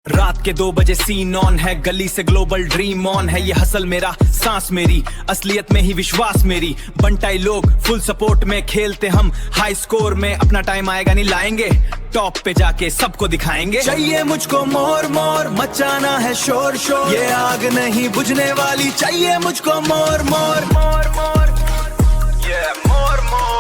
रात के 2 बजे सीन ऑन है, गली से ग्लोबल ड्रीम ऑन है। ये हसल मेरा, सांस मेरी, असलियत में ही विश्वास मेरी। बंटाई लोग फुल सपोर्ट में खेलते हम हाई स्कोर में। अपना टाइम आएगा नहीं लाएंगे, टॉप पे जाके सबको दिखाएंगे। चाहिए मुझको मोर मोर, मचाना है शोर शोर। ये आग नहीं बुझने वाली, चाहिए मुझको मोर मोर मोर मोर। ये मोर मोर।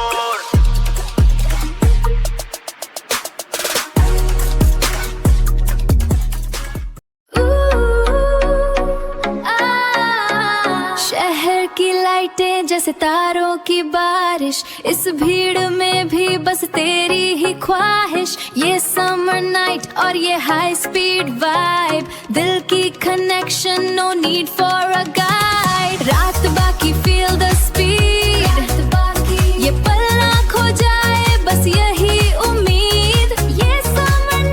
शहर की लाइटें जैसे तारों की बारिश, इस भीड़ में भी बस तेरी ही ख्वाहिश। ये समर नाइट और ये हाई स्पीड वाइब, दिल की connection, no need for a guide. रात बाकी फील द स्पीड, ये पल ना खो जाए बस यही उम्मीद। ये समर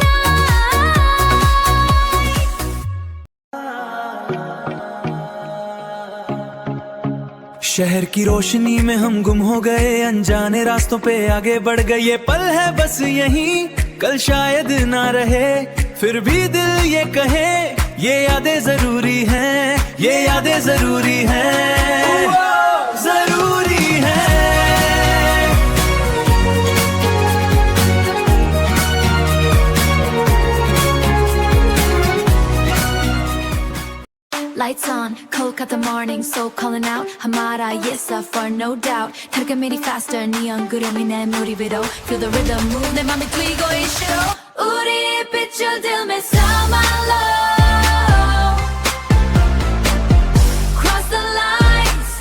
शहर की रोशनी में हम गुम हो गए, अनजाने रास्तों पे आगे बढ़ गए। ये पल है बस यही, कल शायद ना रहे, फिर भी दिल ये कहे ये यादें जरूरी हैं, ये यादें जरूरी हैं, जरूरी हैं। Lights on, Kolkata morning, so calling out. हमारा ये सफर no doubt. धड़कन मेरी faster, neon गुरुमी ने motivate. Feel the rhythm, move them on me twigo issue. उड़ी पिचल दिल में समा लो. Cross the lines,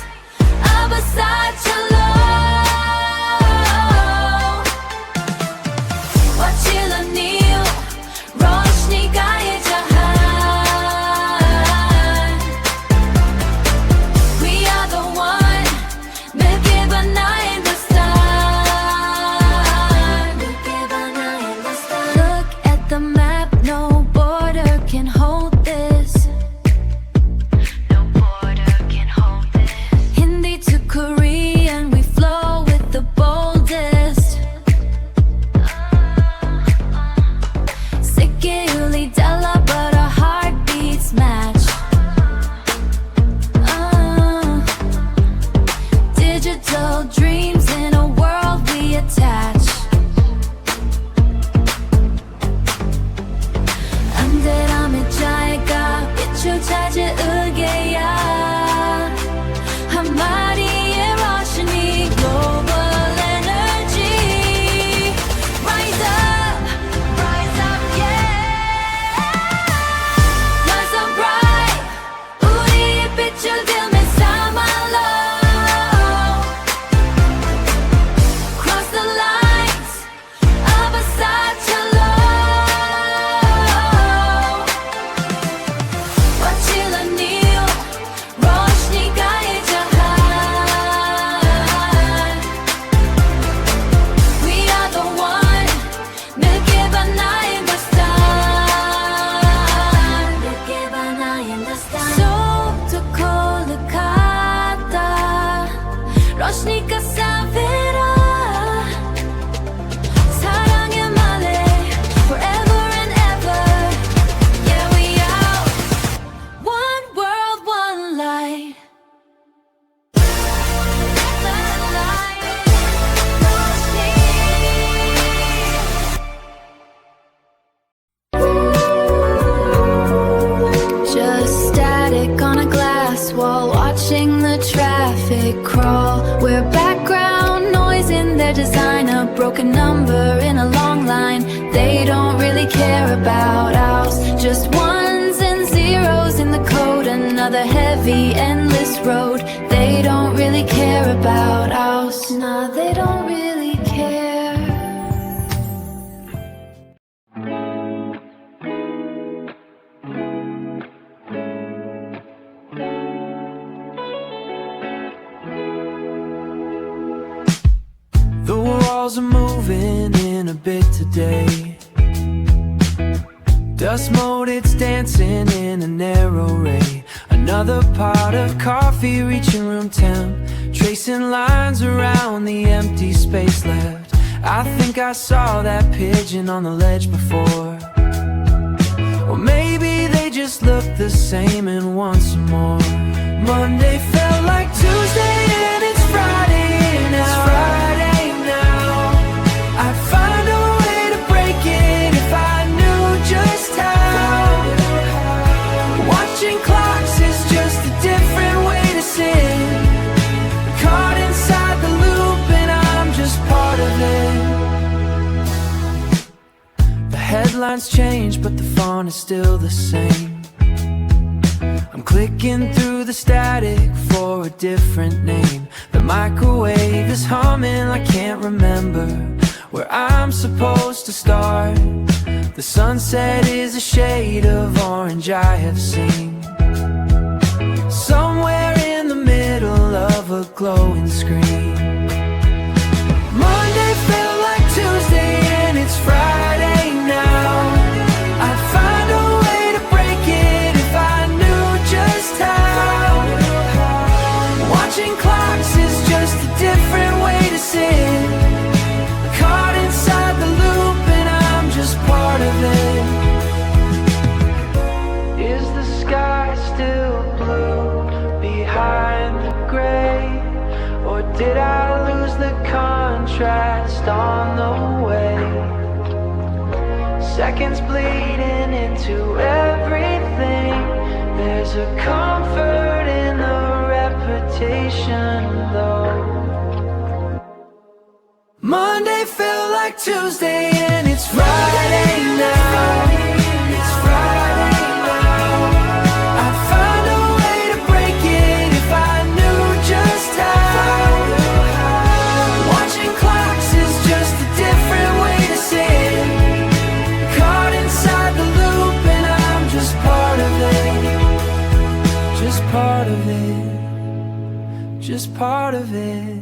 अब साथ चलो. Wachila नील, रोशनी का ये जहां. Crawl, we're background noise in their designer. Broken number in a long line. They don't really care about ours. Just ones and zeros in the code. Another heavy, endless road. They don't really care about ours. Nah, they don't really care. The walls are moving in a bit today. Dust mode, it's dancing in a narrow ray. Another pot of coffee reaching room temp, tracing lines around the empty space left. I think I saw that pigeon on the ledge before. Or maybe same and want some more. Monday felt like Tuesday and it's Friday now. I'd find a way to break it if I knew just how. Watching clocks is just a different way to sit. Caught inside the loop and I'm just part of it. The headlines change but the font is still the same. I'm clicking through the static for a different name. The microwave is humming, I can't remember where I'm supposed to start. The sunset is a shade of orange I have seen, somewhere in the middle of a glowing screen. Monday felt like Tuesday and it's Friday now. I'd find a way to break it if I knew just how. Watching clocks is just a different way to sit. Caught inside the loop and I'm just part of it. Is the sky still blue behind the gray? Or did I lose the contrast on the way? Seconds bleeding into everything. There's a comfort in the repetition though. Monday felt like Tuesday and it's Friday now. It's Friday now. I'd find a way to break it if I knew just how. Watching clocks is just a different way to sit. Caught inside the loop and I'm just part of it. Just part of it. Just part of it.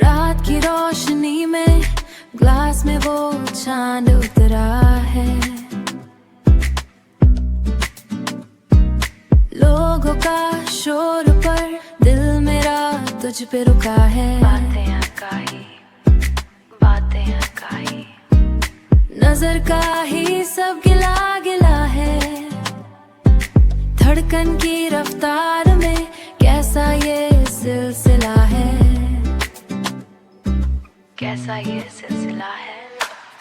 रात की रोशनी में glass में वो चांद उतरा है। लोगों का शोर पर दिल मेरा तुझ पे रुका है। बातें अकाई नजर का ही सब गिला गिला है। धड़कन की रफ्तार में कैसा ये सिलसिला है, कैसा ये सिलसिला है।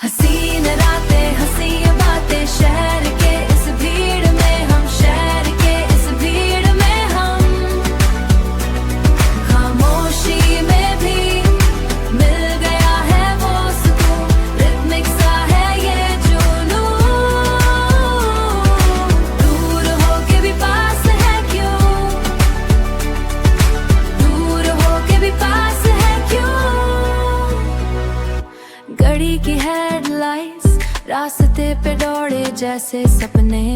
हसीन रातें हंसी बातें शहर के इस भीड़ में हम, शहर के इस भीड़ में हम। खामोशी में भी मिल गया है वो सुकून, रिदमिक सा है ये जुनून। दूर होके भी पास है क्यों, दूर होके भी पास है क्यों। घड़ी की हेडलाइट्स रास्ते पे दौड़े जैसे सपने।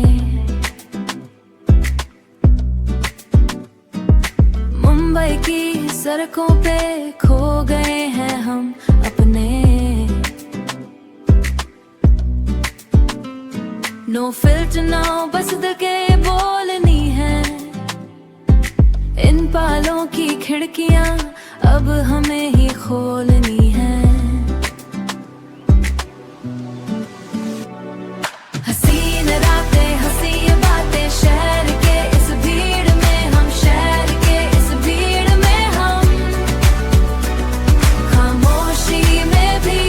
मुंबई की सड़कों पे खो गए हैं हम अपने। नो फिल्टर नो बस दिल के बोलनी है। इन पालों की खिड़कियां अब हमें ही खोलनी है। हसीन रातें हंसी बातें शहर के इस भीड़ में हम, शहर के इस भीड़ में हम। खामोशी में भी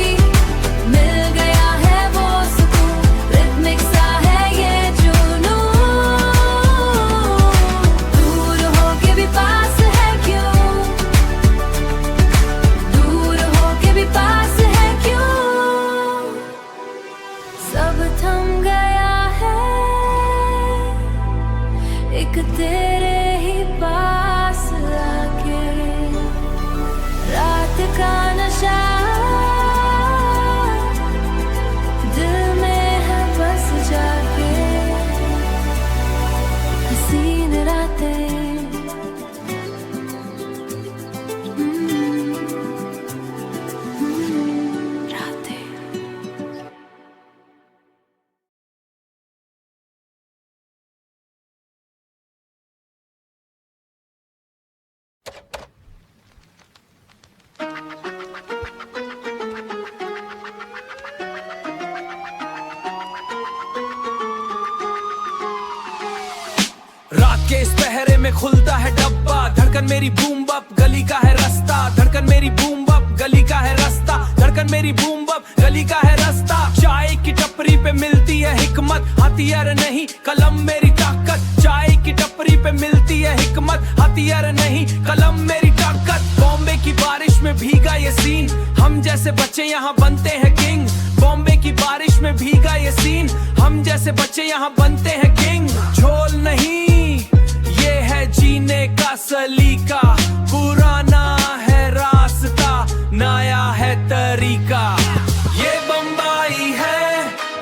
मिल गया है वो सुकून, रिदमिक सा है ये जुनून। दूर होके भी पास है क्यों, दूर हो खुलता है डब्बा। धड़कन मेरी बूम बप गली का है रास्ता, धड़कन मेरी बूम बप गली का है रास्ता, धड़कन मेरी बूम बप गली का है रास्ता। चाय की टपरी पे मिलती है हिकमत, हथियार नहीं कलम मेरी ताकत। चाय की टपरी पे मिलती है हिकमत, हथियार नहीं कलम मेरी ताकत। बॉम्बे की बारिश में भीगा ये सीन, हम जैसे बच्चे यहाँ बनते हैं किंग। बॉम्बे की बारिश में भीगा ये सीन, हम जैसे बच्चे यहाँ बनते हैं किंग। झोल नहीं ये है जीने का सलीका, पुराना है रास्ता नया है तरीका। ये बम्बई है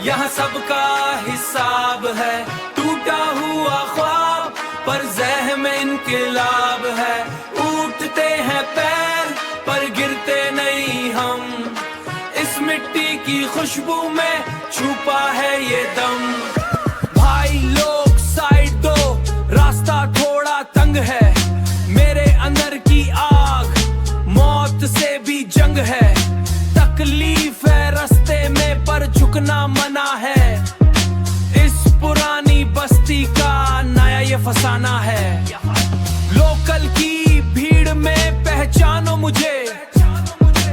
यहाँ सबका हिसाब है, टूटा हुआ ख्वाब पर ज़हम इनकलाब है। उठते हैं पैर पर गिरते नहीं हम, इस मिट्टी की खुशबू में छुपा है ये दम। भाई लोग साइड दो, रास्ता थोड़ा तंग है, मेरे अंदर की आग मौत से भी जंग है। तकलीफ है रास्ते में पर झुकना मना है, इस पुरानी बस्ती का नया ये फसाना है। लोकल की भीड़ में पहचानो मुझे,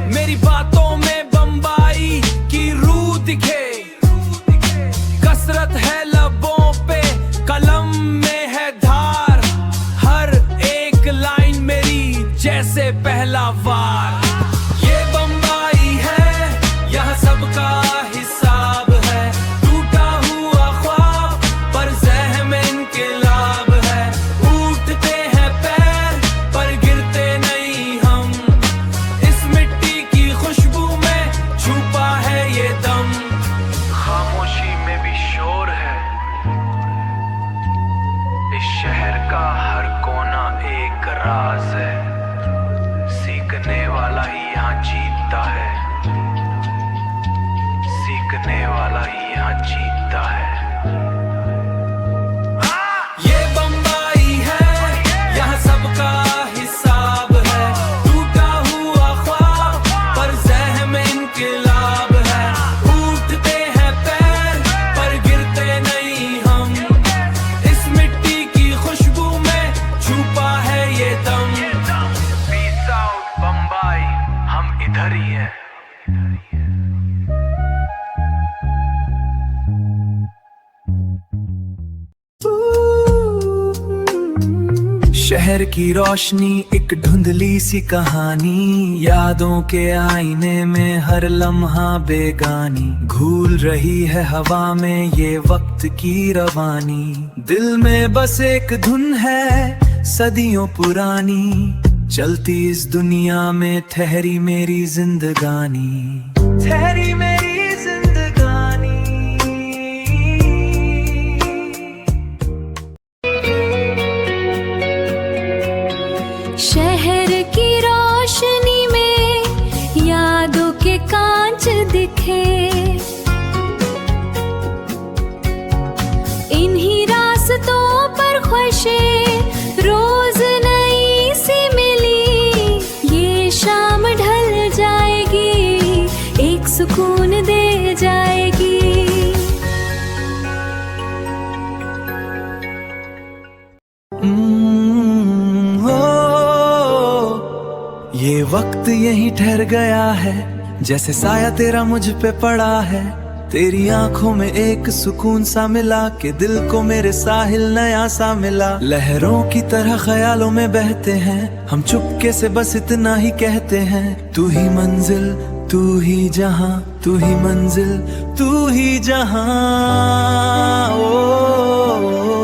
मेरी बातों में बम्बई की रूह दिखे। कसरत है लबों पे, कलम में है धार, हर एक लाइन मेरी जैसे पहला वार। ये बम्बई है यहाँ सबका हिसाब है, टूटा हुआ ख्वाब पर ज़हम इनकलाब है। उठते हैं पैर पर गिरते नहीं हम, इस मिट्टी की खुशबू में छुपा है ये दम। खामोशी में भी शोर है, इस शहर का हर कोना एक राज है। सीखने वाला ही यहाँ जीतता है, सीखने वाला ही यहाँ जीतता है। ये बम्बई है यहाँ सबका हिसाब है, टूटा हुआ ख्वाब पर ज़हम इनकलाब है। उठते हैं पैर पर गिरते नहीं हम, इस मिट्टी की खुशबू में छुपा है ये दम। पीस आउट बम्बई, हम इधर ही हैं। शहर की रोशनी एक धुंधली सी कहानी, यादों के आईने में हर लम्हा बेगानी। घूल रही है हवा में ये वक्त की रवानी, दिल में बस एक धुन है सदियों पुरानी। चलती इस दुनिया में ठहरी मेरी जिंदगानी, ठहरी मेरी जिंदगानी। शहर की रोशनी में यादों के कांच दिखे, इन्हीं रास्तों पर ख्वाहिशें रोज नई सी मिली। ये शाम ढल जाएगी, एक सुकून दे जाएगी। ये वक्त यहीं ठहर गया है, जैसे साया तेरा मुझ पे पड़ा है। तेरी आंखों में एक सुकून सा मिला के दिल को मेरे साहिल नया सा मिला। लहरों की तरह ख्यालों में बहते हैं हम, चुपके से बस इतना ही कहते हैं। तू ही मंजिल तू ही जहां, तू ही मंजिल तू ही जहां। ओ